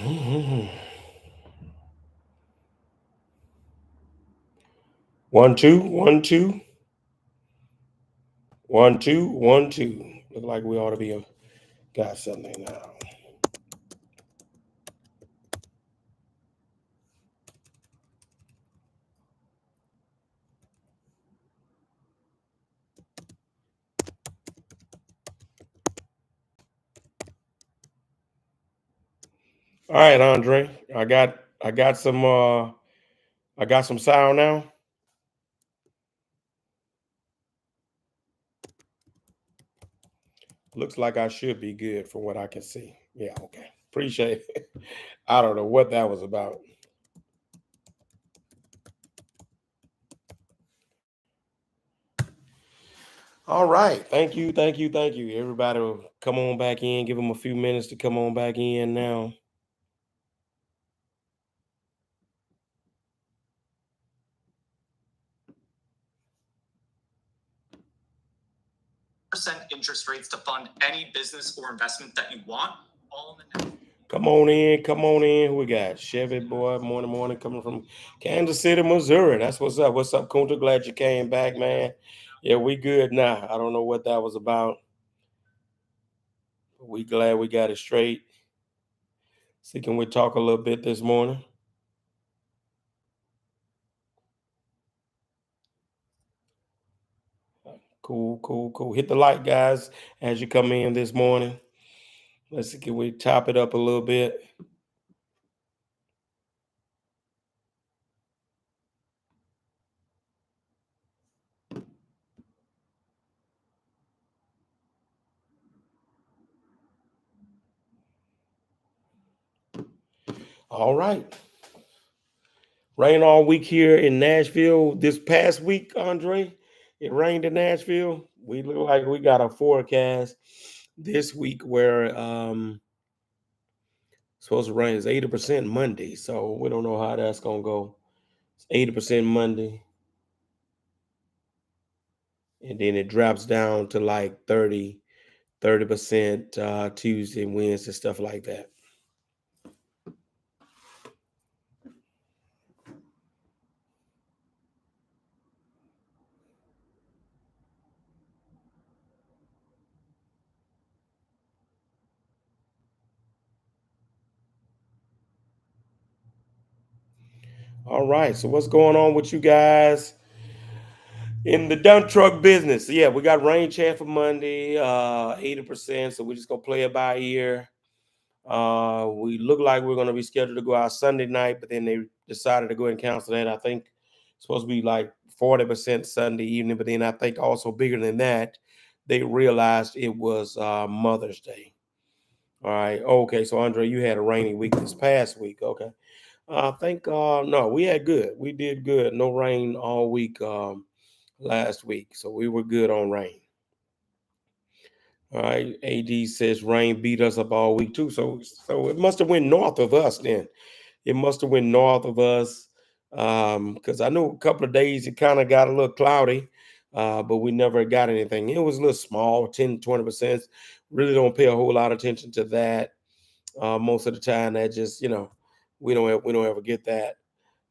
1 2 1 2 1 2 1 2. Look like we ought to be got something now. All right, Andre. I got some sound now. Looks like I should be good from what I can see. Yeah, okay. Appreciate it. I don't know what that was about. All right. Thank you. Thank you. Thank you. Everybody will come on back in. Give them a few minutes to come on back in now. Percent interest rates to fund any business or investment that you want. All in the Come on in. Come on in. Who we got? Chevy boy, morning, coming from Kansas City, Missouri. That's what's up. What's up, Kunta? Glad you came back, man. Yeah, we good now. I don't know what that was about. But we glad we got it straight. See, can we talk a little bit this morning? Cool, cool, cool. Hit the like, guys, as you come in this morning. Let's see, can we top it up a little bit? All right. Rain all week here in Nashville. This past week, Andre, it rained in Nashville. We look like we got a forecast this week where supposed to rain is 80% Monday. So we don't know how that's gonna go. It's 80% Monday. And then it drops down to like 30% Tuesday and Wednesday, stuff like that. All right. So what's going on with you guys in the dump truck business? Yeah, we got rain chance for Monday, 80%. So we're just gonna play it by ear. We look like we're gonna be scheduled to go out Sunday night, but then they decided to go ahead and cancel that. I think it's supposed to be like 40% Sunday evening, but then I think also bigger than that, they realized it was Mother's Day. All right. Okay. So Andre, you had a rainy week this past week. Okay. I think no, we had good. We did good. No rain all week last week, so we were good on rain. All right. AD says rain beat us up all week too. So it must have went north of us then. It must have went north of us because I know a couple of days it kind of got a little cloudy, but we never got anything. It was a little small, 10-20%. Really don't pay a whole lot of attention to that most of the time. That just we don't ever get that.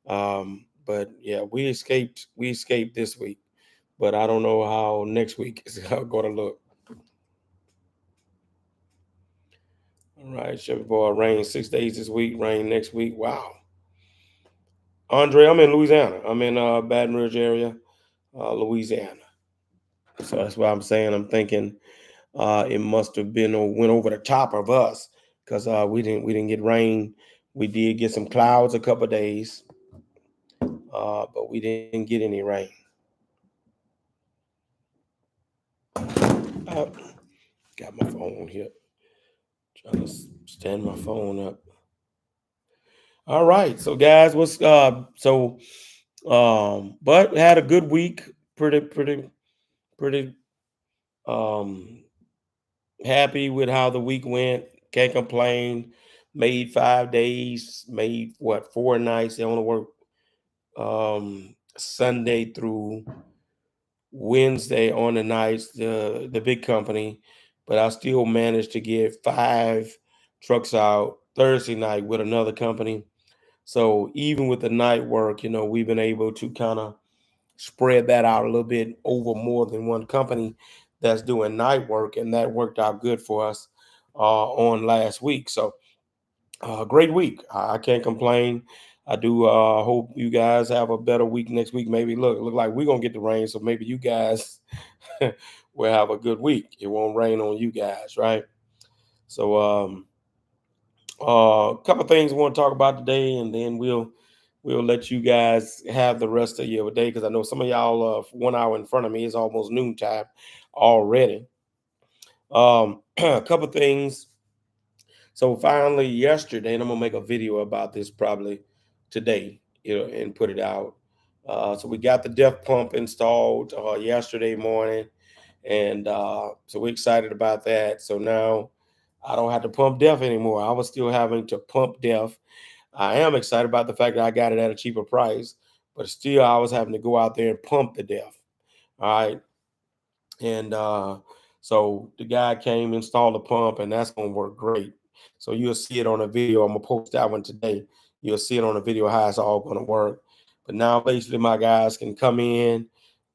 But yeah, we escaped this week, but I don't know how next week is going to look. All right, Chevy boy, rain 6 days this week, rain next week. Wow. Andre, I'm in Louisiana. I'm in Baton Rouge area, Louisiana. So that's why I'm saying I'm thinking it must have been or went over the top of us because we didn't get rain. We did get some clouds a couple of days, but we didn't get any rain. Uh, got my phone here. Trying to stand my phone up. All right, so guys, what's but had a good week. Pretty um happy with how the week went. Can't complain. Made 5 days. Made what 4 nights. They only work Sunday through Wednesday on the nights. The big company, but I still managed to get 5 trucks out Thursday night with another company. So even with the night work, we've been able to kind of spread that out a little bit over more than one company that's doing night work, and that worked out good for us on last week. So great week. I can't complain. I do hope you guys have a better week next week. Maybe look like we're gonna get the rain, so maybe you guys will have a good week. It won't rain on you guys, right? So a couple things we want to talk about today, and then we'll let you guys have the rest of your day because I know some of y'all 1 hour in front of me is almost noontime already. A couple things. So finally, yesterday, and I'm gonna make a video about this probably today, and put it out. So we got the DEF pump installed yesterday morning, and so we're excited about that. So now I don't have to pump DEF anymore. I was still having to pump DEF. I am excited about the fact that I got it at a cheaper price, but still I was having to go out there and pump the DEF. All right. And so the guy came, installed the pump, and that's gonna work great. So you'll see it on a video. I'm gonna post that one today. You'll see it on a video how it's all gonna work. But now basically my guys can come in,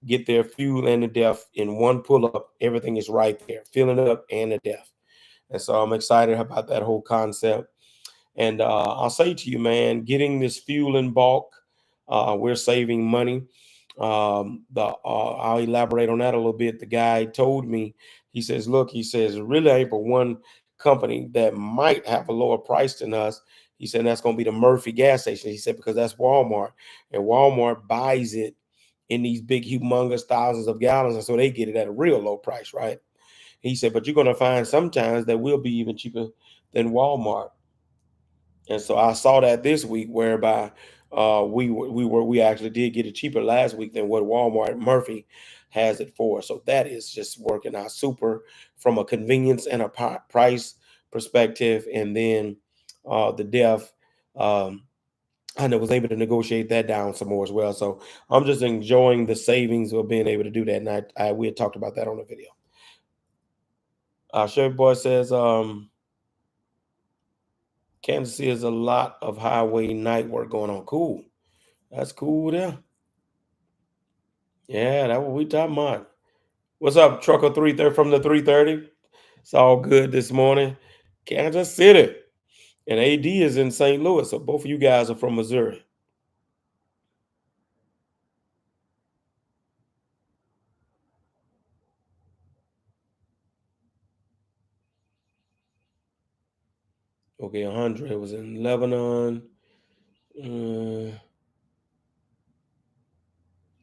get their fuel and the DEF in one pull up. Everything is right there, filling it up and the DEF. And so I'm excited about that whole concept. And I'll say to you, man, getting this fuel in bulk, we're saving money. I'll elaborate on that a little bit. The guy told me, he says, look, he says, really ain't for one company that might have a lower price than us. He said that's going to be the Murphy gas station. He said because that's Walmart, and Walmart buys it in these big, humongous thousands of gallons, and so they get it at a real low price, right? He said, but you're going to find sometimes that will be even cheaper than Walmart. And so I saw that this week, whereby we actually did get it cheaper last week than what Walmart Murphy has it for. So that is just working out super from a convenience and a price perspective. And then the DEF, um, I was able to negotiate that down some more as well. So I'm just enjoying the savings of being able to do that. And we had talked about that on the video. Chevy Boy says, Kansas City is a lot of highway night work going on. Cool. That's cool there. Yeah, that's what we talking about. What's up, Trucker 330 from the 330? It's all good this morning. Kansas City. And AD is in St. Louis. So both of you guys are from Missouri. Okay, 100 was in Lebanon. Uh,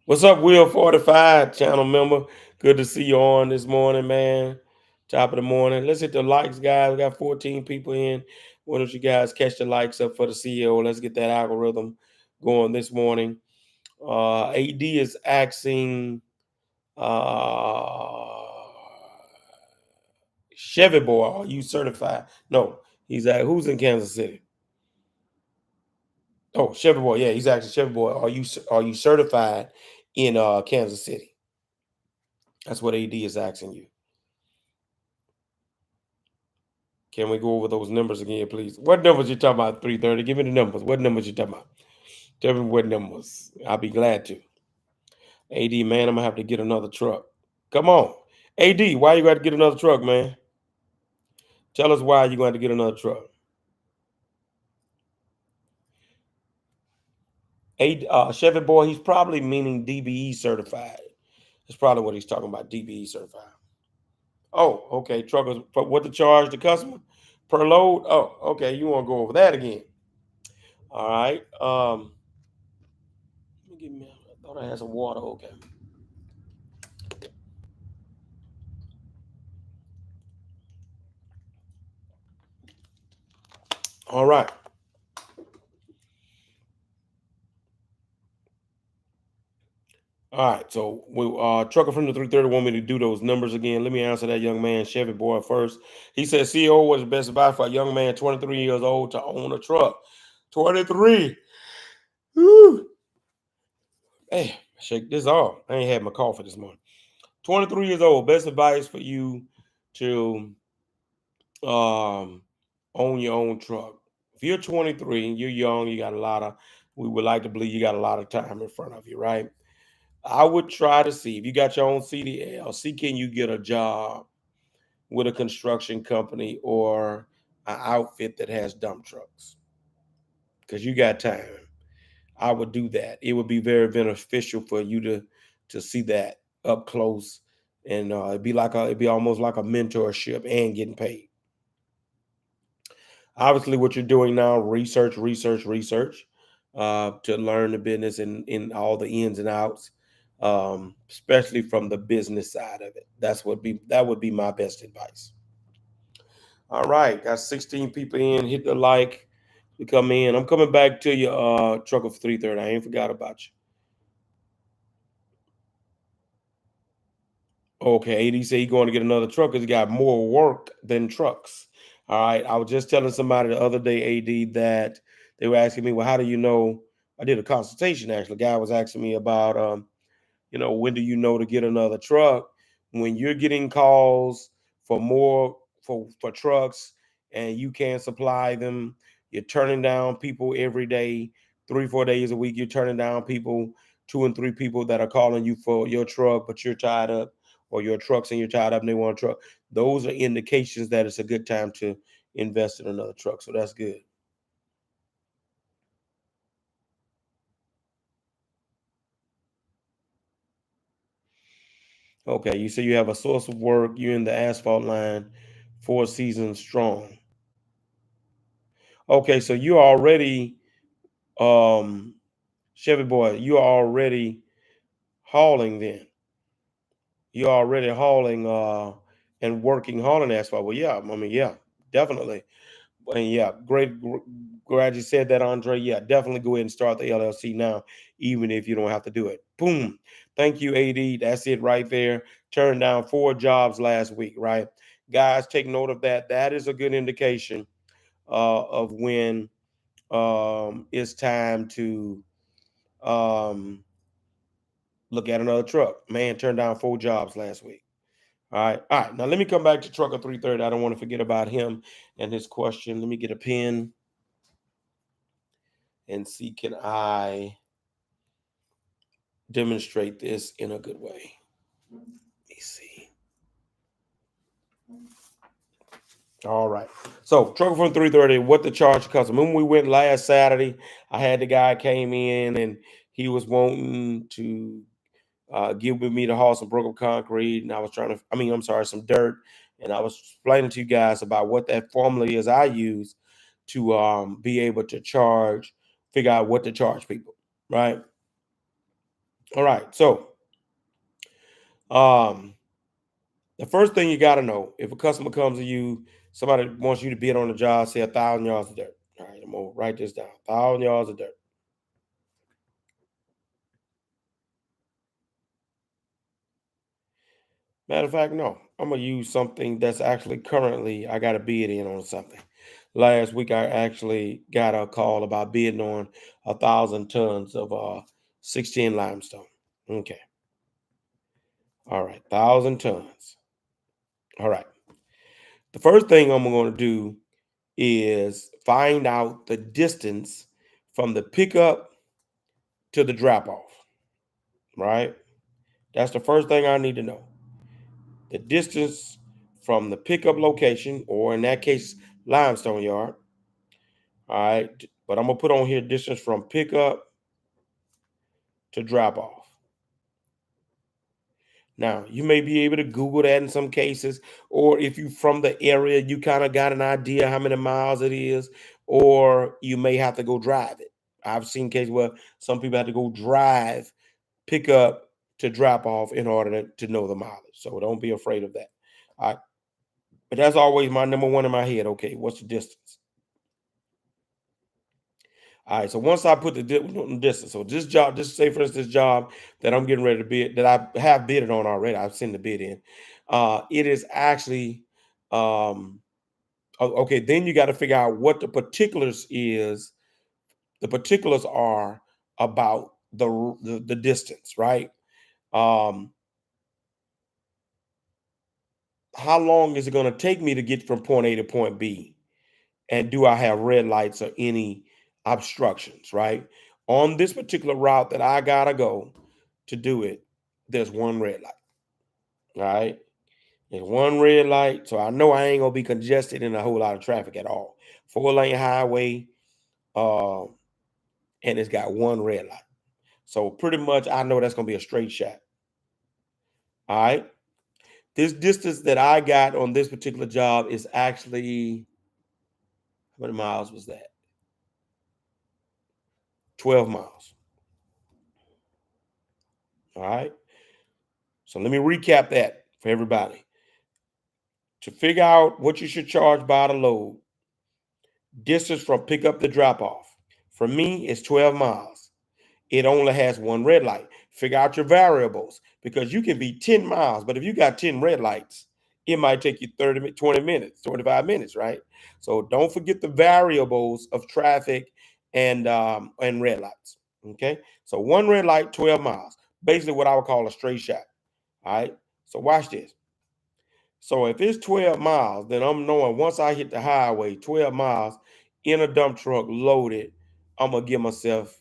What's up, Will 45 channel member? Good to see you on this morning, man. Top of the morning. Let's hit the likes, guys. We got 14 people in. Why don't you guys catch the likes up for the CEO? Let's get that algorithm going this morning. AD is asking uh, Chevy Boy, are you certified? No, he's at who's in Kansas City? Oh, Chevy Boy. Yeah, he's asking Chevy Boy, are you certified in Kansas City? That's what AD is asking you. Can we go over those numbers again, please? What numbers you talking about? 330. Give me the numbers. What numbers you talking about? Tell me what numbers. I'll be glad to. AD, man, I'm gonna have to get another truck. Come on. AD, why you got to get another truck, man? Tell us why you going to get another truck. Chevy Boy, he's probably meaning DBE certified. That's probably what he's talking about, DBE certified. Oh, okay. Truckers, what to charge the customer per load? Oh, okay. You want to go over that again? All right. I thought I had some water. Okay. All right. All right. So we trucker from the 330 want me to do those numbers again. Let me answer that young man, Chevy Boy, first. He said CEO was the best advice for a young man 23 years old to own a truck. 23. Woo. Hey, shake this off. I ain't had my coffee this morning. 23 years old. Best advice for you to um own your own truck. If you're 23 and you're young, you got a lot of, we would like to believe you got a lot of time in front of you, right? I would try to see if you got your own CDL, see can you get a job with a construction company or an outfit that has dump trucks because you got time. I would do that. It would be very beneficial for you to see that up close, and it'd be almost like a mentorship and getting paid. Obviously, what you're doing now, research, to learn the business and in all the ins and outs, especially from the business side of it. That would be my best advice. All right, got 16 people in. Hit the like to come in. I'm coming back to you, trucker for 330. I ain't forgot about you. Okay, AD said he going to get another truck because he got more work than trucks. All right. I was just telling somebody the other day, AD, that they were asking me, well, how do you know? I did a consultation actually. Guy was asking me about when do you know to get another truck? When you're getting calls for more for trucks and you can't supply them, you're turning down people every day, 3-4 days a week. You're turning down people, 2 and 3 people that are calling you for your truck, but you're tied up, or your trucks and you're tied up and they want a truck. Those are indications that it's a good time to invest in another truck. So that's good. Okay, you say you have a source of work. You're in the asphalt line, 4 seasons strong. Okay, so you're already um Chevy boy, you're already hauling then. You're already hauling and working hauling asphalt. Well, yeah, I mean, yeah, definitely. And yeah, glad you said that, Andre. Yeah, definitely go ahead and start the LLC now, even if you don't have to do it. Boom. Thank you, AD. That's it right there. Turned down 4 jobs last week, right? Guys, take note of that. That is a good indication of when it's time to um, look at another truck. Man turned down 4 jobs last week. All right. All right. Now let me come back to Trucker 330. I don't want to forget about him and his question. Let me get a pen and see can I demonstrate this in a good way. Let me see. All right. So Trucker from 330, what the charge customer. When we went last Saturday, I had the guy came in and he was wanting to give with me to haul some broken concrete, and I was I'm sorry, some dirt, and I was explaining to you guys about what that formula is I use to be able to figure out what to charge people, right? All right, so um, the first thing you got to know, if a customer comes to you, somebody wants you to bid on the job, say 1,000 yards of dirt. All right, I'm gonna write this down. 1,000 yards of dirt. Matter of fact, no. I'm gonna use something that's actually currently I got a bid in on something. Last week I actually got a call about bidding on 1,000 tons of 16 limestone. Okay. All right, 1,000 tons. All right. The first thing I'm gonna do is find out the distance from the pickup to the drop off. Right? That's the first thing I need to know. The distance from the pickup location, or in that case, limestone yard. All right. But I'm going to put on here distance from pickup to drop off. Now, you may be able to Google that in some cases, or if you from the area, you kind of got an idea how many miles it is, or you may have to go drive it. I've seen cases where some people have to go drive pickup to drop off in order to know the mileage. So don't be afraid of that. All right. But that's always my number one in my head. Okay, what's the distance? All right. So once I put the distance, so this job, just say for instance, this job that I'm getting ready to bid, that I have bidded on already, I've sent the bid in. It is actually okay. Then you got to figure out what the particulars is. The particulars are about the distance, right? Um, how long is it going to take me to get from point A to point B? and do I have red lights or any obstructions, right? On this particular route that I gotta go to do it, there's one red light, right? There's one red light, so I know I ain't gonna be congested in a whole lot of traffic at all. 4-lane highway, uh, and it's got one red light. So pretty much I know that's gonna be a straight shot. All right. This distance that I got on this particular job is actually, how many miles was that? 12 miles. All right. So let me recap that for everybody. To figure out what you should charge by the load, distance from pickup to drop off. For me, it's 12 miles. It only has one red light. Figure out your variables because you can be 10 miles, but if you got 10 red lights, it might take you 30, 20 minutes, 25 minutes, right? So don't forget the variables of traffic and red lights. Okay. So one red light, 12 miles. Basically what I would call a straight shot. All right. So watch this. So if it's 12 miles, then I'm knowing once I hit the highway, 12 miles in a dump truck loaded, I'm gonna give myself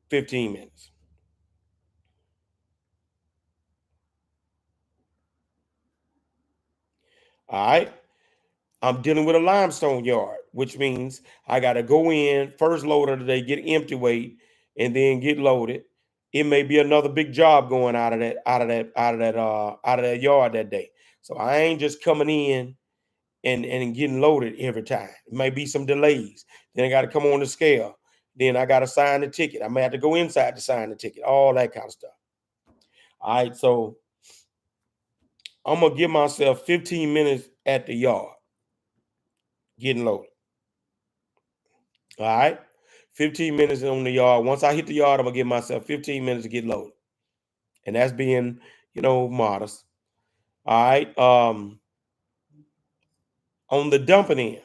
15 minutes. All right. I'm dealing with a limestone yard, which means I got to go in first load of the day, get empty weight, and then get loaded. It may be another big job going out of that yard that day. So I ain't just coming in and getting loaded every time. It may be some delays. Then I got to come on the scale. Then I got to sign the ticket. I may have to go inside to sign the ticket. All that kind of stuff. All right. So I'm gonna give myself 15 minutes at the yard getting loaded. All right. 15 minutes on the yard. Once I hit the yard, I'm gonna give myself 15 minutes to get loaded. And that's being, modest. All right. On the dumping end,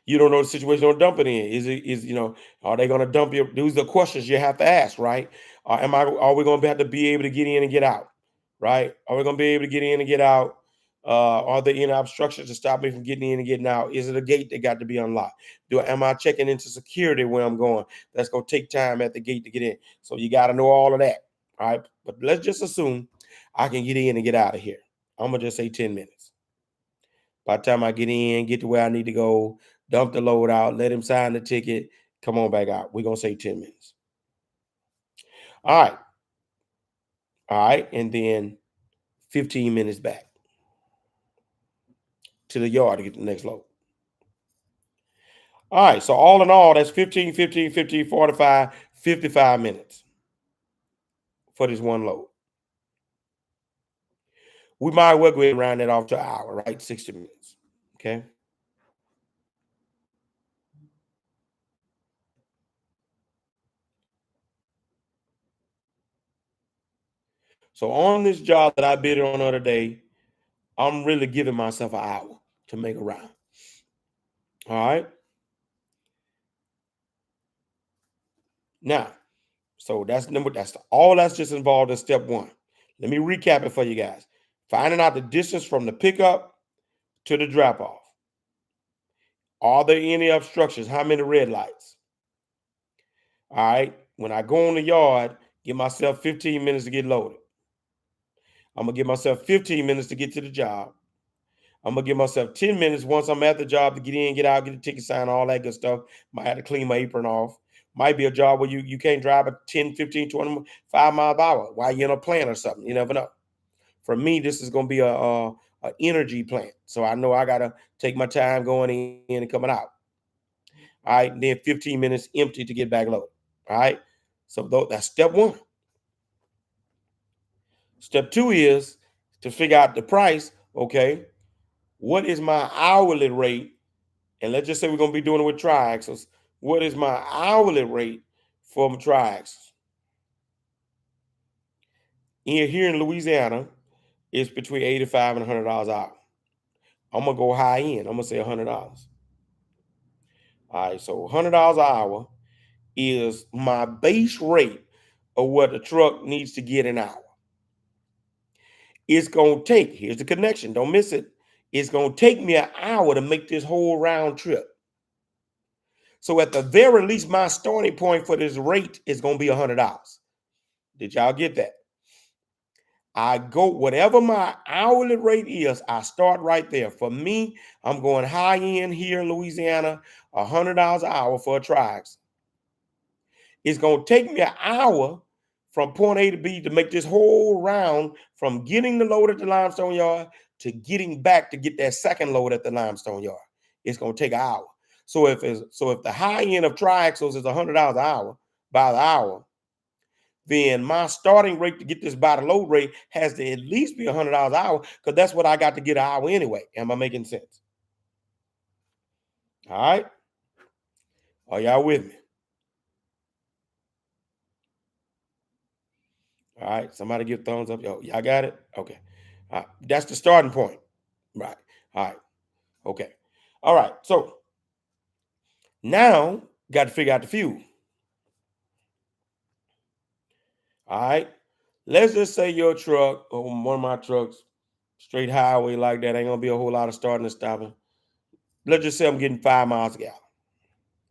you don't know the situation on dumping end. Are they gonna dump you? These are the questions you have to ask, right? Are we gonna have to be able to get in and get out? Right? Are we gonna be able to get in and get out? Are there any obstructions to stop me from getting in and getting out? Is it a gate that got to be unlocked? Am I checking into security where I'm going? That's gonna take time at the gate to get in. So you got to know all of that. All right. But let's just assume I can get in and get out of here. I'm gonna just say 10 minutes. By the time I get in, get to where I need to go, dump the load out, let him sign the ticket, come on back out. We're gonna say 10 minutes. All right. All right. And then 15 minutes back to the yard to get the next load. All right. So all in all, that's 15, 15, 15, 45, 55 minutes for this one load. We might well go ahead and round that off to an hour, right? 60 minutes. Okay. So on this job that I bid on the other day, I'm really giving myself an hour to make a round. All right. Now, so that's just involved in step one. Let me recap it for you guys. Finding out the distance from the pickup to the drop off. Are there any obstructions? How many red lights? All right. When I go on the yard, give myself 15 minutes to get loaded. I'm gonna give myself 15 minutes to get to the job. I'm gonna give myself 10 minutes once I'm at the job to get in, get out, get the ticket signed, all that good stuff. Might have to clean my apron off. Might be a job where you can't drive at 10, 15, 25 miles per hour while you're in a plant or something. You never know. For me, this is gonna be a energy plant. So I know I gotta take my time going in and coming out. All right, then 15 minutes empty to get back loaded. All right. So that's step one. Step two is to figure out the price. Okay, what is my hourly rate? And let's just say we're gonna be doing it with triaxles. What is my hourly rate for my triaxles? Here in Louisiana, it's between 85 and $100 an hour. I'm gonna go high end. I'm gonna say $100. All right, so $100 an hour is my base rate of what the truck needs to get an hour. It's gonna take, here's the connection, don't miss it. It's going to take me an hour to make this whole round trip. So at the very least, my starting point for this rate is going to be $100. Did y'all get that? I go, whatever my hourly rate is, I start right there. For me, I'm going high end here in Louisiana, $100 an hour for a triax. It's going to take me an hour from point A to B to make this whole round from getting the load at the limestone yard to getting back to get that second load at the limestone yard. It's going to take an hour. So if the high end of triaxles is $100 an hour by the hour, then my starting rate to get this by the load rate has to at least be $100 an hour, because that's what I got to get an hour anyway. Am I making sense? All right. Are y'all with me? All right. Somebody give thumbs up. Yo, y'all got it? Okay. All right. That's the starting point. Right. All right. Okay. All right. So now got to figure out the fuel. All right. Let's just say your truck or one of my trucks, straight highway like that, ain't gonna be a whole lot of starting and stopping. Let's just say I'm getting 5 miles a gallon.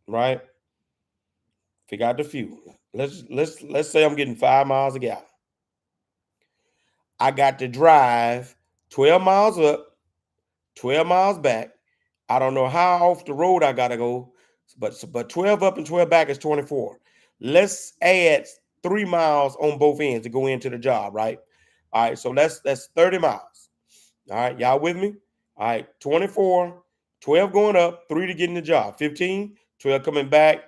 Right? Figure out the fuel. Let's say I'm getting 5 miles a gallon. I got to drive 12 miles up, 12 miles back. I don't know how off the road I gotta go, but 12 up and 12 back is 24. Let's add 3 miles on both ends to go into the job, right? All right, so that's 30 miles. All right, y'all with me? All right, 24, 12 going up, 3 to get in the job, 15, 12 coming back.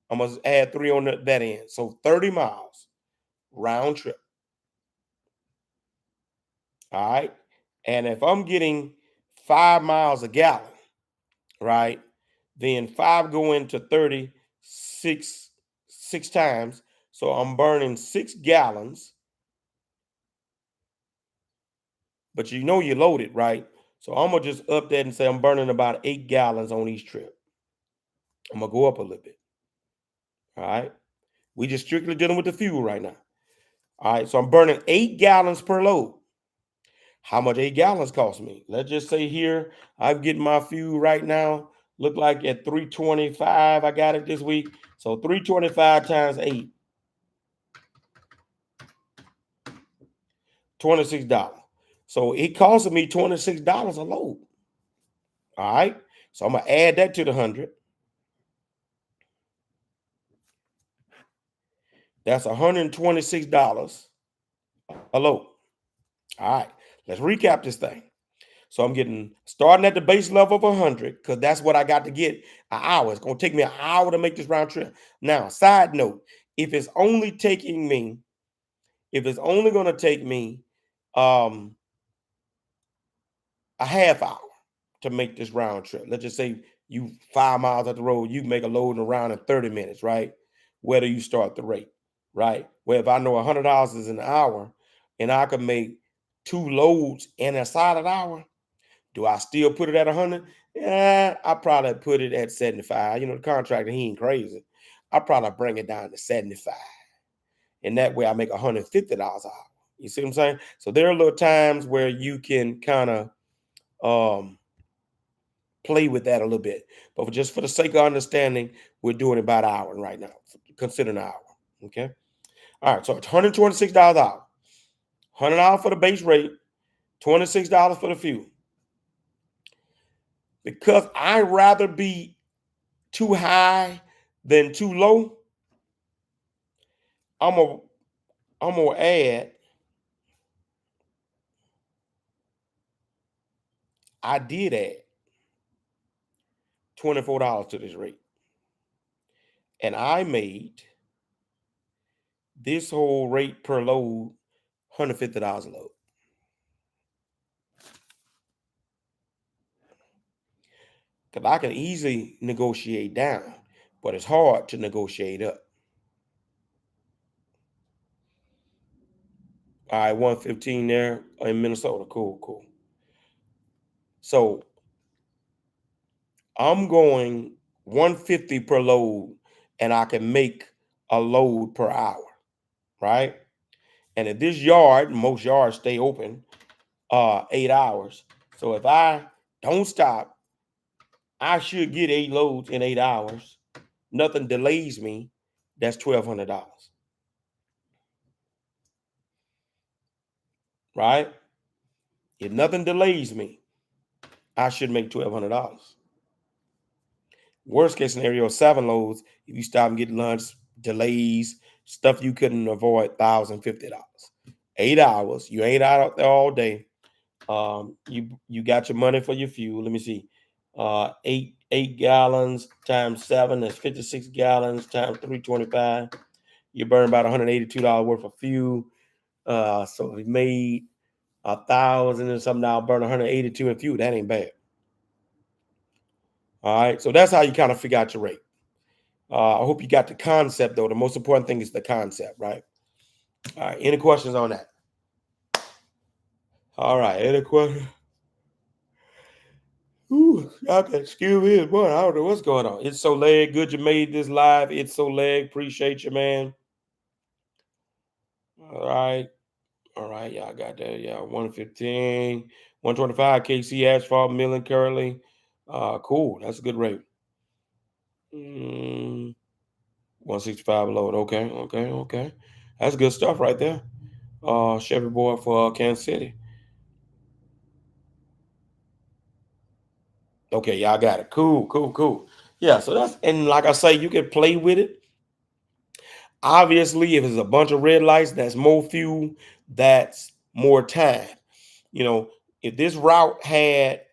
I'm gonna add 3 on that end. So 30 miles round trip. All right. And if I'm getting 5 miles a gallon, right, then 5 go into 30 six times. So I'm burning 6 gallons, but you know you're loaded, right? So I'm gonna just up that and say I'm burning about 8 gallons on each trip. I'm gonna go up a little bit. All right. We just strictly dealing with the fuel right now. All right. So I'm burning 8 gallons per load. How much 8 gallons cost me? Let's just say here I'm getting my fuel right now. Look like at 325. I got it this week. So 325 times 8, $26. So it costed me $26 a load. All right. So I'm gonna add that to the 100. That's $126 a load. All right. Let's recap this thing. So I'm getting starting at the base level of 100, because that's what I got to get an hour. It's going to take me an hour to make this round trip. Now, side note, if it's only going to take me a half hour to make this round trip. Let's just say you 5 miles up the road, you can make a load in around in 30 minutes, right? Where do you start the rate, right? Well, if I know $100 is an hour and I can make 2 loads in a solid hour, do I still put it at 100? Yeah, I probably put it at 75. You know, the contractor, he ain't crazy. I probably bring it down to 75. And that way I make $150 an hour. You see what I'm saying? So there are little times where you can kind of play with that a little bit. But just for the sake of understanding, we're doing about an hour right now. Consider an hour. Okay. All right. So it's $126 an hour. $100 for the base rate, $26 for the fuel. Because I'd rather be too high than too low, I'm gonna add. I did add $24 to this rate, and I made this whole rate per load $150 a load. Because I can easily negotiate down, but it's hard to negotiate up. All right, 115 there in Minnesota. Cool, cool. So I'm going 150 per load, and I can make a load per hour, right? And if this yard, most yards stay open 8 hours. So if I Don't stop. I should get 8 loads in 8 hours. Nothing delays me. That's $1,200, right? If nothing delays me, I should make $1,200. Worst case scenario, 7 loads. If you stop and get lunch, delays, stuff you couldn't avoid, $1,050. 8 hours, you ain't out there all day. You got your money for your fuel. Let me see. Eight gallons times 7, that's 56 gallons times 325. You burn about $182 worth of fuel. So if you made 1,000 and something, I'll burn 182 in fuel. That ain't bad. All right. So that's how you kind of figure out your rate. I hope you got the concept, though. The most important thing is the concept, right? All right. Any questions on that? All right. Any questions? Ooh, okay. Excuse me, boy. I don't know what's going on. It's so leg. Good you made this live. It's so leg. Appreciate you, man. All right. All right. Y'all got that. Yeah. 115, 125 KC asphalt milling currently. Cool. That's a good rate. 165 load. Okay. Okay. Okay. That's good stuff right there. Chevy boy for Kansas City. Okay, y'all got it. Cool, cool, cool. Yeah, so that's, and like I say, you can play with it. Obviously, if it's a bunch of red lights, that's more fuel, that's more time. You know, if this route had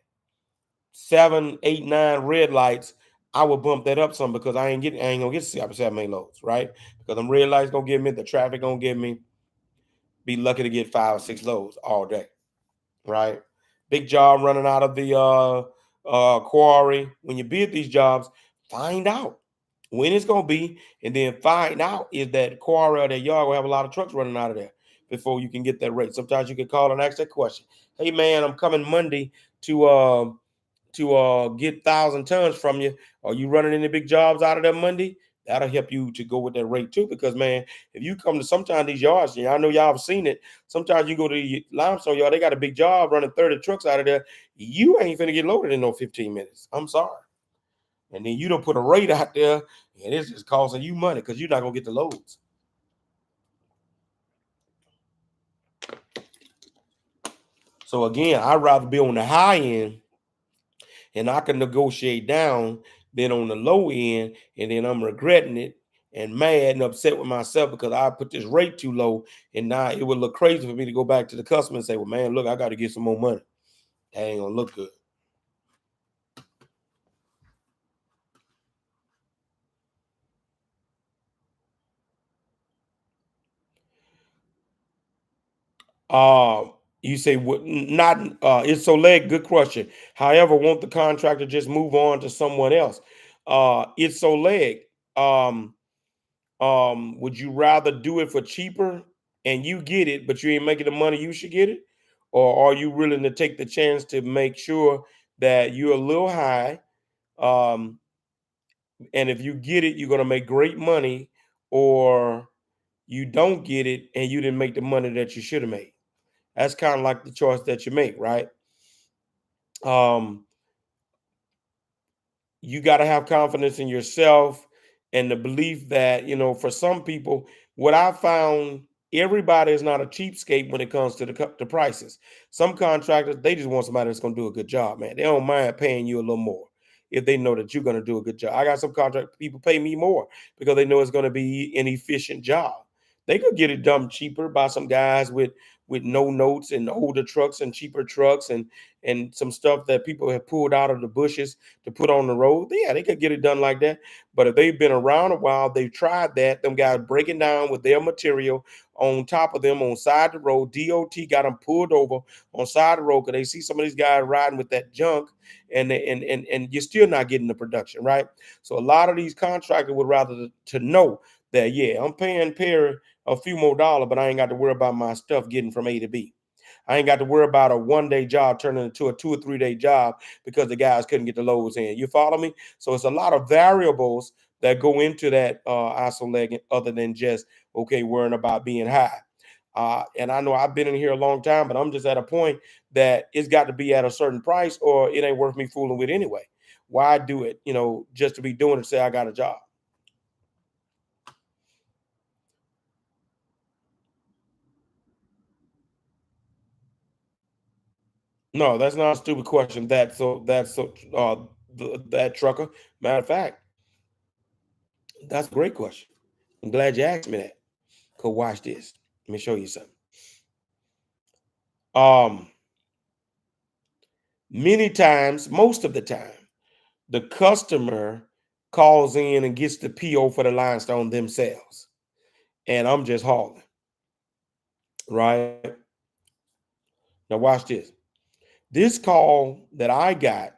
7, 8, 9 red lights, I would bump that up some because I ain't gonna get 7 loads, right? Because them red lights gonna give me, the traffic gonna give me, be lucky to get 5 or 6 loads all day, right? Big job running out of the quarry. When you bid these jobs, find out when it's gonna be, and then find out if that quarry or that yard will have a lot of trucks running out of there before you can get that rate. Sometimes you can call and ask that question. Hey man, I'm coming Monday to get 1,000 tons from you. Are you running any big jobs out of there Monday? That'll help you to go with that rate too. Because man, if you come to sometimes these yards, I know y'all have seen it. Sometimes you go to the limestone yard, they got a big job running 30 trucks out of there. You ain't finna get loaded in no 15 minutes. I'm sorry. And then you don't put a rate out there, and it's just costing you money because you're not gonna get the loads. So again, I'd rather be on the high end and I can negotiate down than on the low end, and then I'm regretting it and mad and upset with myself because I put this rate too low, and now it would look crazy for me to go back to the customer and say, well, man, look, I got to get some more money. That ain't gonna look good. Uh, you say what? Not. It's so leg. Good question. However, won't the contractor just move on to someone else? It's so leg. Um, would you rather do it for cheaper and you get it, but you ain't making the money you should get it, or are you willing to take the chance to make sure that you're a little high, um, and if you get it, you're gonna make great money, or you don't get it and you didn't make the money that you should have made? That's kind of like the choice that you make, right? Um, you got to have confidence in yourself and the belief that, for some people, what I found, everybody is not a cheapskate when it comes to the prices. Some contractors, they just want somebody that's going to do a good job, man. They don't mind paying you a little more if they know that you're going to do a good job. I got some contract people pay me more because they know it's going to be an efficient job. They could get it done cheaper by some guys with no notes and older trucks and cheaper trucks and some stuff that people have pulled out of the bushes to put on the road. Yeah, they could get it done like that. But if they've been around a while, they've tried that. Them guys breaking down with their material on top of them on side of the road. DOT got them pulled over on side of the road because they see some of these guys riding with that junk, and you're still not getting the production, right? So a lot of these contractors would rather to know that, yeah, I'm paying Perry a few more dollars, but I ain't got to worry about my stuff getting from A to B. I ain't got to worry about a 1 day job turning into a 2 or 3 day job because the guys couldn't get the loads in. You follow me? So it's a lot of variables that go into that ISO leg other than just, okay, worrying about being high. And I know I've been in here a long time, but I'm just at a point that it's got to be at a certain price, or it ain't worth me fooling with anyway. Why do it, just to be doing it, say I got a job? No, that's not a stupid question. That trucker. Matter of fact, that's a great question. I'm glad you asked me that. Cause watch this. Let me show you something. Um, Many times, most of the time, the customer calls in and gets the PO for the limestone themselves, and I'm just hauling. Right now, watch this. This call that I got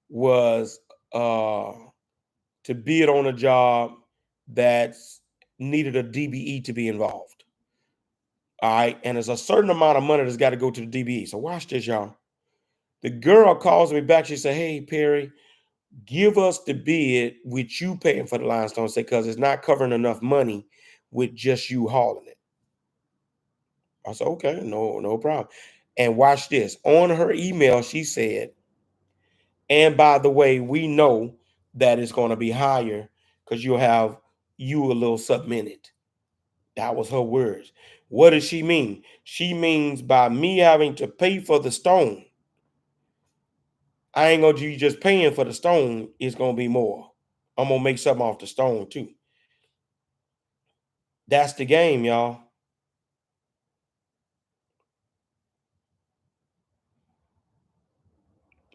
was to bid on a job that's needed a DBE to be involved. All right. And there's a certain amount of money that's got to go to the DBE. So watch this, y'all. The girl calls me back. She said, "Hey, Perry, give us the bid with you paying for the limestone, say, because it's not covering enough money with just you hauling it." I said, "Okay, no problem." And watch this. On her email, she said, "And by the way, we know that it's going to be higher because you'll have you a little submitted." That was her words. What does she mean? She means by me having to pay for the stone, I ain't gonna do just paying for the stone, it's gonna be more. I'm gonna make something off the stone too. That's the game, y'all.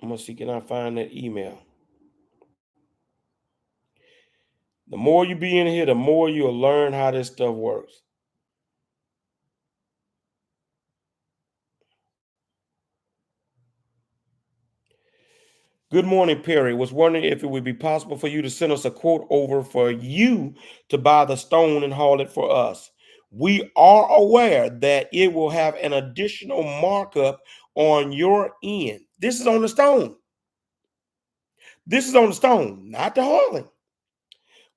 I'm gonna see, can I find that email? The more you be in here, the more you'll learn how this stuff works. Good morning, Perry. Was wondering if it would be possible for you to send us a quote over for you to buy the stone and haul it for us. We are aware that it will have an additional markup on your end. This is on the stone. This is on the stone, not the hauling.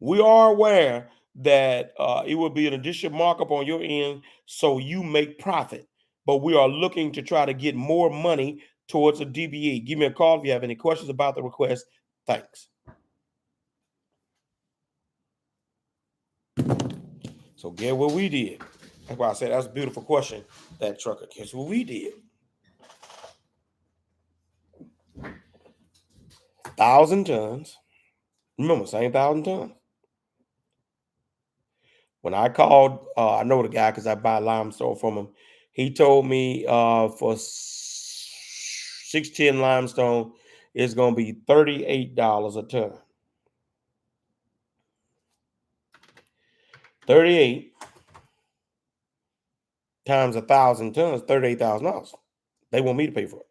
We are aware that it will be an additional markup on your end so you make profit. But we are looking to try to get more money towards a DBE. Give me a call if you have any questions about the request. Thanks. So get what we did. That's why I said that's a beautiful question. That trucker, guess what we did? 1,000 tons. Remember, same 1,000 tons. When I called, I know the guy because I buy limestone from him. He told me for 610 limestone, it's gonna be $38 a ton. 38 times 1,000 tons, $38,000. They want me to pay for it.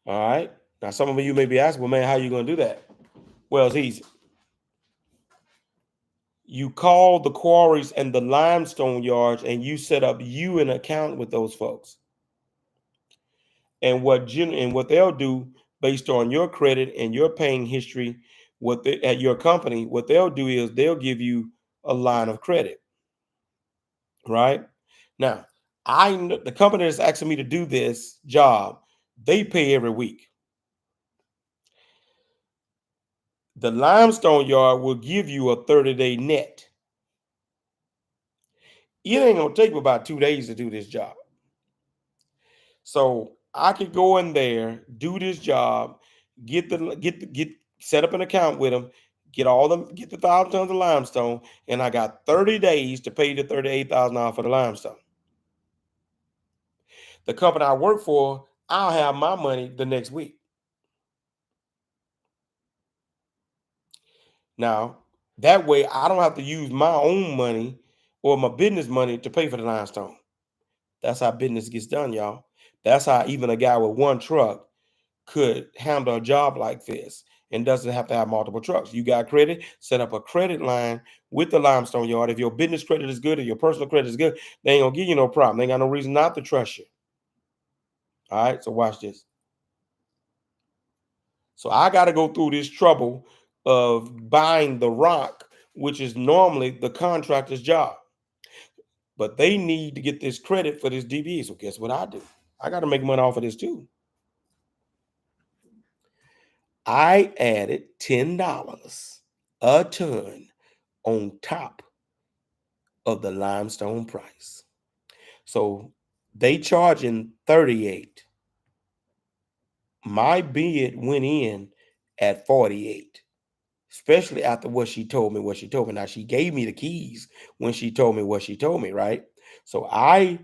All right. Now, some of you may be asking, well, man, how are you gonna do that? Well, it's easy. You call the quarries and the limestone yards and you set up you an account with those folks. And what they'll do based on your credit and your paying history, at your company, what they'll do is they'll give you a line of credit, right? Now, the company that's asking me to do this job, they pay every week. The limestone yard will give you a 30-day net. It ain't gonna take me about 2 days to do this job. So I could go in there, do this job, get set up an account with them, get the 1,000 tons of limestone, and I got 30 days to pay the $38,000 for the limestone. The company I work for, I'll have my money the next week. Now, that way I don't have to use my own money or my business money to pay for the limestone. That's how business gets done, y'all. That's how even a guy with one truck could handle a job like this and doesn't have to have multiple trucks. You got credit, set up a credit line with the limestone yard. If your business credit is good or your personal credit is good, they ain't gonna give you no problem. They ain't got no reason not to trust you. All right, so watch this. So I got to go through this trouble of buying the rock, which is normally the contractor's job. But they need to get this credit for this DBE. So guess what I do? I got to make money off of this too. I added $10 a ton on top of the limestone price. So they charging 38. My bid went in at 48, especially after what she told me, Now she gave me the keys when she told me what she told me, right? So I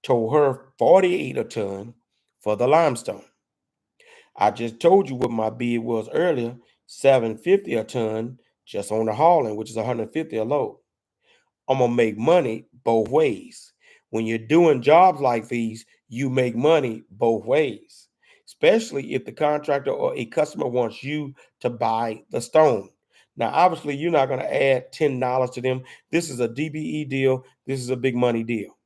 told her 48 a ton for the limestone. I just told you what my bid was earlier, 750 a ton just on the hauling, which is 150 a load. I'm gonna make money both ways. When you're doing jobs like these, you make money both ways, especially if the contractor or a customer wants you to buy the stone. Now, obviously, you're not gonna add $10 to them. This is a DBE deal. This is a big money deal.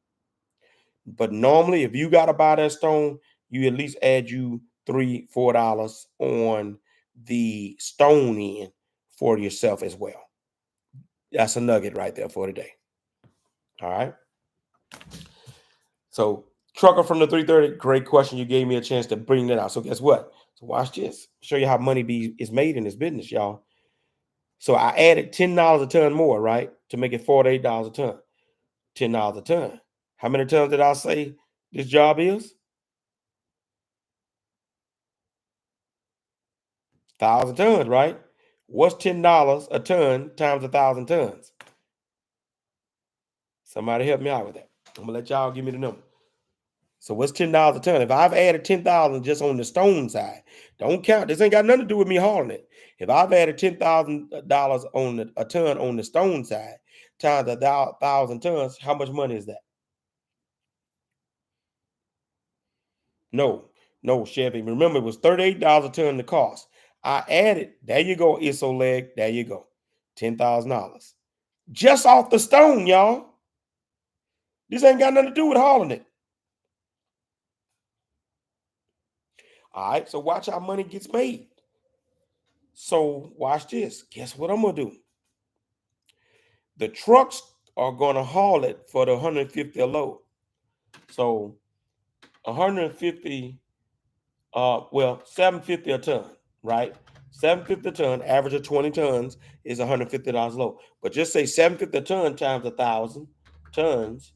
But normally, if you gotta buy that stone, you at least add you $3, $4 on the stone end for yourself as well. That's a nugget right there for today. All right. So, trucker from the 330, great question. You gave me a chance to bring that out. So, guess what? So, watch this. Show you how money is made in this business, y'all. So, I added $10 a ton more, right, to make it $48 a ton. $10 a ton. How many tons did I say this job is? 1,000 tons, right? What's $10 a ton times 1,000 tons? Somebody help me out with that. I'm gonna let y'all give me the number. So what's $10 a ton? If I've added 10,000 just on the stone side, don't count. This ain't got nothing to do with me hauling it. If I've added $10,000 on a ton on the stone side times 1,000 tons, how much money is that? No, Chevy. Remember, it was $38 a ton to cost. I added. There you go, ISO leg. There you go, $10,000 just off the stone, y'all. This ain't got nothing to do with hauling it. All right, so watch how money gets made. So watch this. Guess what I'm gonna do? The trucks are gonna haul it for the 150 a load. So 150, 750 a ton, right? 750 a ton, average of 20 tons is $150 load. But just say 750 a ton times 1,000 tons.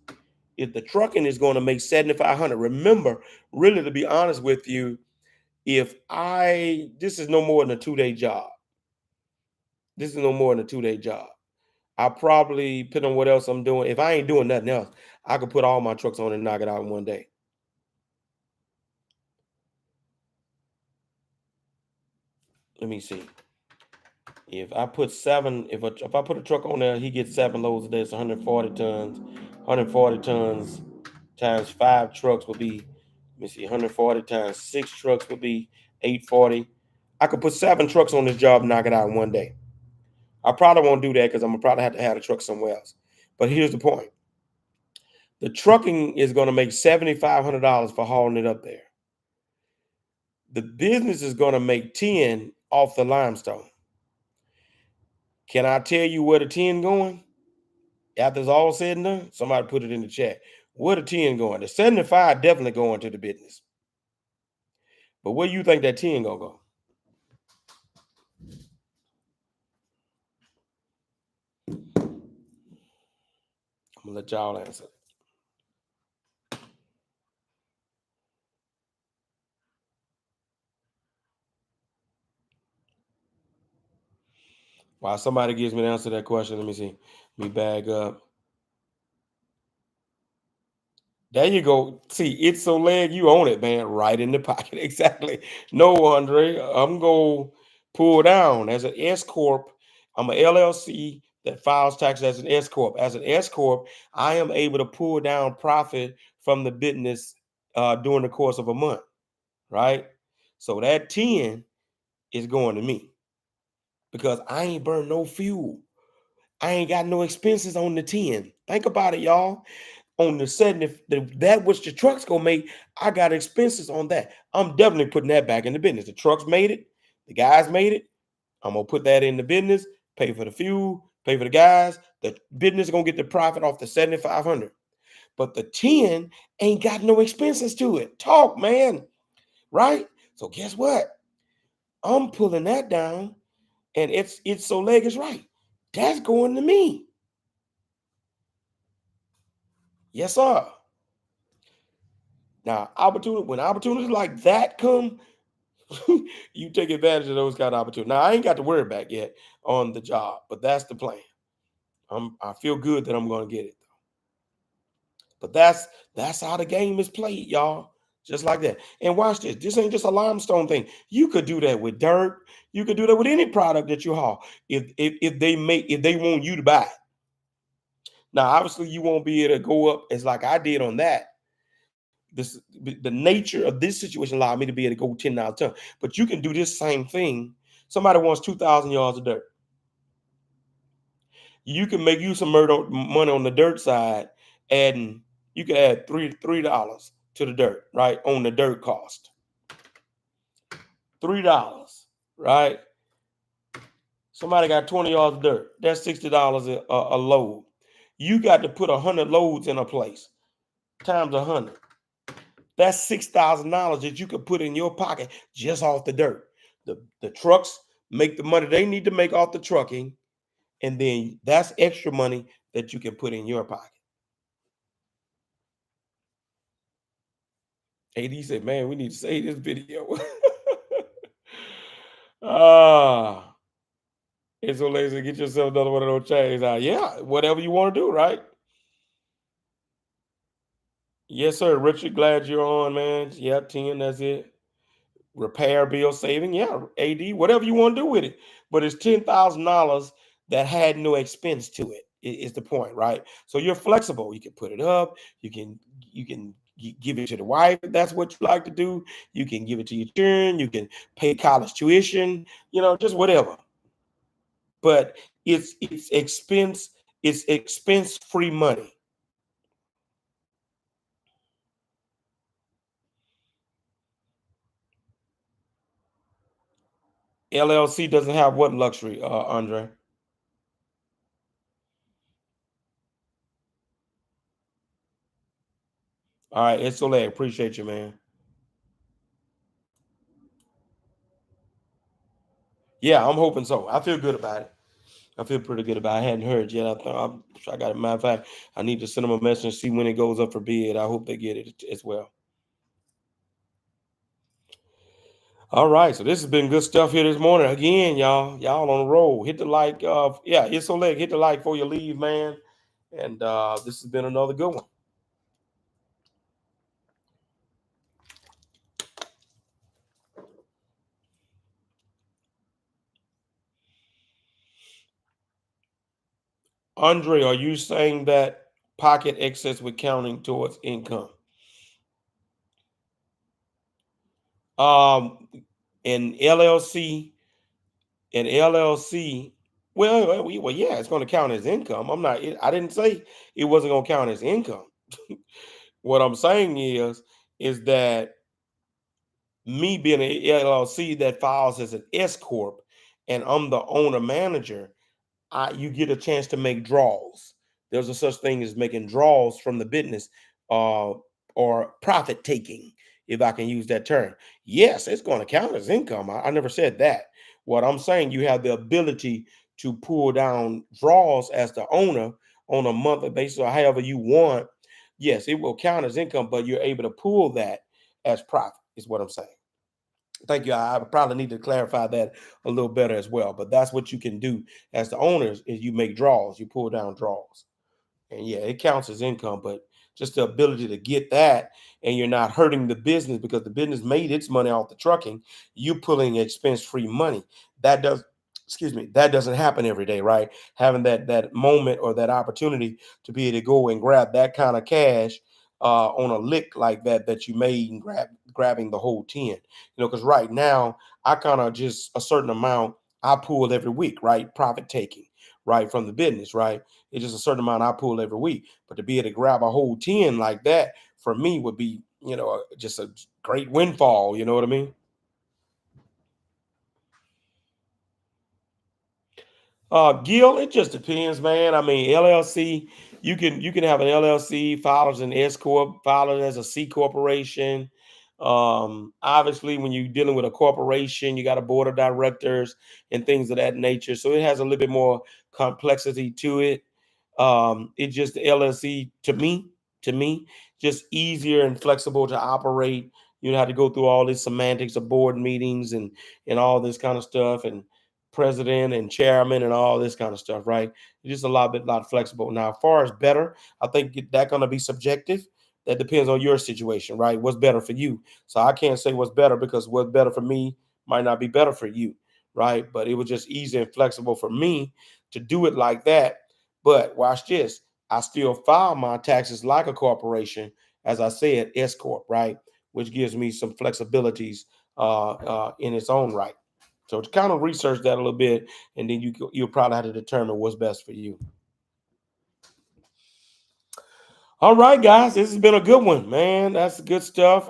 If the trucking is going to make 7,500, remember, really, to be honest with you, this is no more than a 2-day job. This is no more than a 2-day job. I probably put on what else I'm doing. If I ain't doing nothing else, I could put all my trucks on and knock it out in one day. Let me see. If I put if I put a truck on there, he gets 7 loads a day. It's 140 tons. 140 tons times 5 trucks would be, let me see, 140 times 6 trucks would be 840. I could put 7 trucks on this job and knock it out in one day. I probably won't do that because I'm gonna probably have to have the truck somewhere else. But here's the point. The trucking is going to make $7,500 for hauling it up there. The business is going to make 10 off the limestone. Can I tell you where the 10 going? After it's all said and done, somebody put it in the chat. Where the 10 going? The 75 definitely going to the business. But where you think that 10 gonna go? I'm gonna let y'all answer. While somebody gives me the answer to that question, let me see. Let me bag up. There you go. See, it's so leg, you own it, man. Right in the pocket. Exactly. No, Andre, I'm going to pull down as an S Corp. I'm an LLC that files taxes as an S Corp. As an S Corp, I am able to pull down profit from the business during the course of a month, right? So that 10 is going to me because I ain't burned no fuel. I ain't got no expenses on the 10. Think about it, y'all. On the setting, if that which the truck's gonna make, I got expenses on that. I'm definitely putting that back in the business. The trucks made it, the guys made it. I'm gonna put that in the business, pay for the fuel, pay for the guys. The business is gonna get the profit off the 7,500. But the 10 ain't got no expenses to it. Talk, man. Right? So guess what? I'm pulling that down, and it's so leg is right. That's going to me. Yes, sir. Now, opportunity when opportunities like that come, you take advantage of those kind of opportunities. Now, I ain't got the word back yet on the job, but that's the plan. I feel good that I'm going to get it. But that's how the game is played, y'all. Just like that. And watch this. This ain't just a limestone thing. You could do that with dirt. You could do that with any product that you haul. If they want you to buy it. Now, obviously, you won't be able to go up as like I did on that. The nature of this situation allowed me to be able to go 10 miles a ton. But you can do this same thing. Somebody wants 2,000 yards of dirt. You can make you some money on the dirt side, adding you can add $3 to the dirt, right? On the dirt cost. $3, right? Somebody got 20 yards of dirt. That's $60 a load. You got to put 100 loads in a place times 100. That's $6,000 that you could put in your pocket just off the dirt. The trucks make the money they need to make off the trucking, and then that's extra money that you can put in your pocket. AD said, "Man, we need to save this video." Ah, it's so lazy. Get yourself another one of those chains out. Yeah, whatever you want to do, right? Yes, sir. Richard, glad you're on, man. Yeah, 10, that's it. Repair bill saving. Yeah, AD, whatever you want to do with it. But it's $10,000 that had no expense to it, is the point, right? So you're flexible. You can put it up, you can give it to the wife if that's what you like to do. You can give it to your children, you can pay college tuition, just whatever. But it's expense free money. LLC doesn't have what luxury, Andre? All right, it's Soleil. Appreciate you, man. Yeah, I'm hoping so. I feel good about it. I feel pretty good about it. I hadn't heard yet. I got a matter of fact, I need to send them a message and see when it goes up for bid. I hope they get it as well. All right, so this has been good stuff here this morning. Again, y'all on the roll. Hit the like. Yeah, it's Soleil. Hit the like before you leave, man. And this has been another good one. Andre, are you saying that pocket excess with counting towards income? Um, an LLC, an LLC. Well, yeah, it's going to count as income. I didn't say it wasn't going to count as income. What I'm saying is that me being an LLC that files as an S corp, and I'm the owner manager, you get a chance to make draws. There's a such thing as making draws from the business, uh, or profit taking, if I can use that term. Yes, it's going to count as income. I never said that. What I'm saying, you have the ability to pull down draws as the owner on a monthly basis or however you want. Yes, it will count as income, but you're able to pull that as profit, is what I'm saying. Thank you. I probably need to clarify that a little better as well. But that's what you can do as the owners is you make draws, you pull down draws. And yeah, it counts as income, but just the ability to get that and you're not hurting the business because the business made its money off the trucking, you pulling expense-free money. That does, excuse me, that doesn't happen every day, right? Having that moment or that opportunity to be able to go and grab that kind of cash on a lick like that you made and grabbing the whole 10. Because right now I kind of just a certain amount I pull every week, right? Profit taking, right, from the business, right? It's just a certain amount I pull every week. But to be able to grab a whole 10 like that for me would be, just a great windfall. You know what I mean? Gil, it just depends, man. I mean, LLC, you can have an LLC filed as an S corp, filed as a C corporation. Obviously, when you're dealing with a corporation, you got a board of directors and things of that nature. So it has a little bit more complexity to it. It just the LLC to me, just easier and flexible to operate. You don't have to go through all these semantics of board meetings and all this kind of stuff and president and chairman and all this kind of stuff, right? It's just a lot flexible. Now, as far as better, I think that gonna be subjective. That depends on your situation, right? What's better for you? So I can't say what's better because what's better for me might not be better for you, right? But it was just easy and flexible for me to do it like that. But watch this. I still file my taxes like a corporation, as I said, S corp, right? Which gives me some flexibilities in its own right. So to kind of research that a little bit, and then you'll probably have to determine what's best for you. All right, guys, this has been a good one, man. That's good stuff.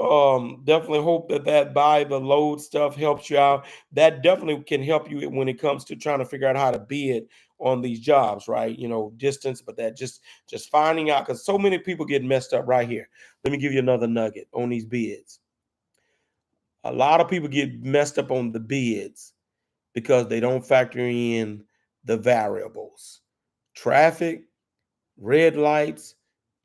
Definitely hope that buy the load stuff helps you out. That definitely can help you when it comes to trying to figure out how to bid on these jobs, right? Distance, but that just finding out because so many people get messed up right here. Let me give you another nugget on these bids. A lot of people get messed up on the bids because they don't factor in the variables, traffic, red lights.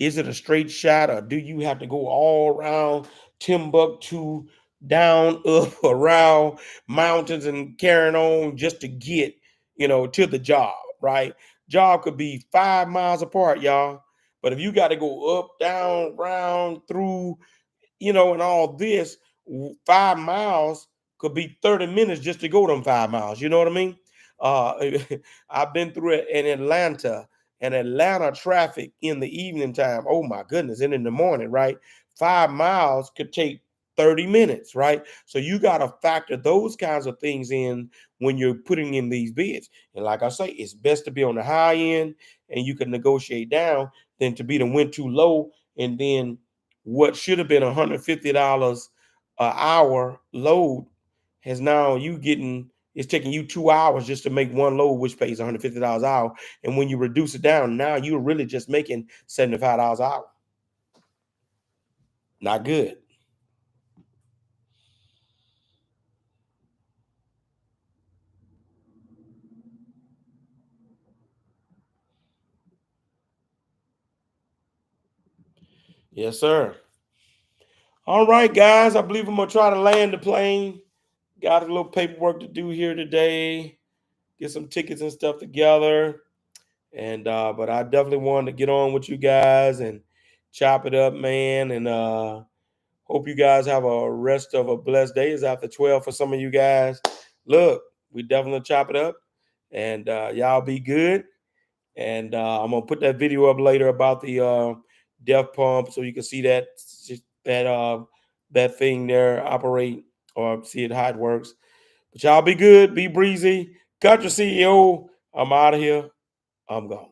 Is it a straight shot or do you have to go all around Timbuktu, down, up, around mountains and carrying on just to get, to the job, right? Job could be 5 miles apart, y'all. But if you got to go up, down, round, through, and all this, 5 miles could be 30 minutes just to go them 5 miles. You know what I mean? Uh, I've been through it in Atlanta and Atlanta traffic in the evening time. Oh my goodness. And in the morning, right? 5 miles could take 30 minutes, right? So you got to factor those kinds of things in when you're putting in these bids. And like I say, it's best to be on the high end and you can negotiate down than to be the went too low and then what should have been $150 an hour load has now you getting it's taking you 2 hours just to make one load, which pays $150 an hour. And when you reduce it down, now you're really just making $75 an hour. Not good. Yes, sir. All right, guys. I believe I'm gonna try to land the plane. Got a little paperwork to do here today. Get some tickets and stuff together. And but I definitely wanted to get on with you guys and chop it up, man. And hope you guys have a rest of a blessed day. It's after 12 for some of you guys. Look, we definitely chop it up. And y'all be good. And I'm gonna put that video up later about the death pump so you can see that that thing there operate or see it how it works. But y'all be good, be breezy. Country CEO, I'm out of here. I'm gone.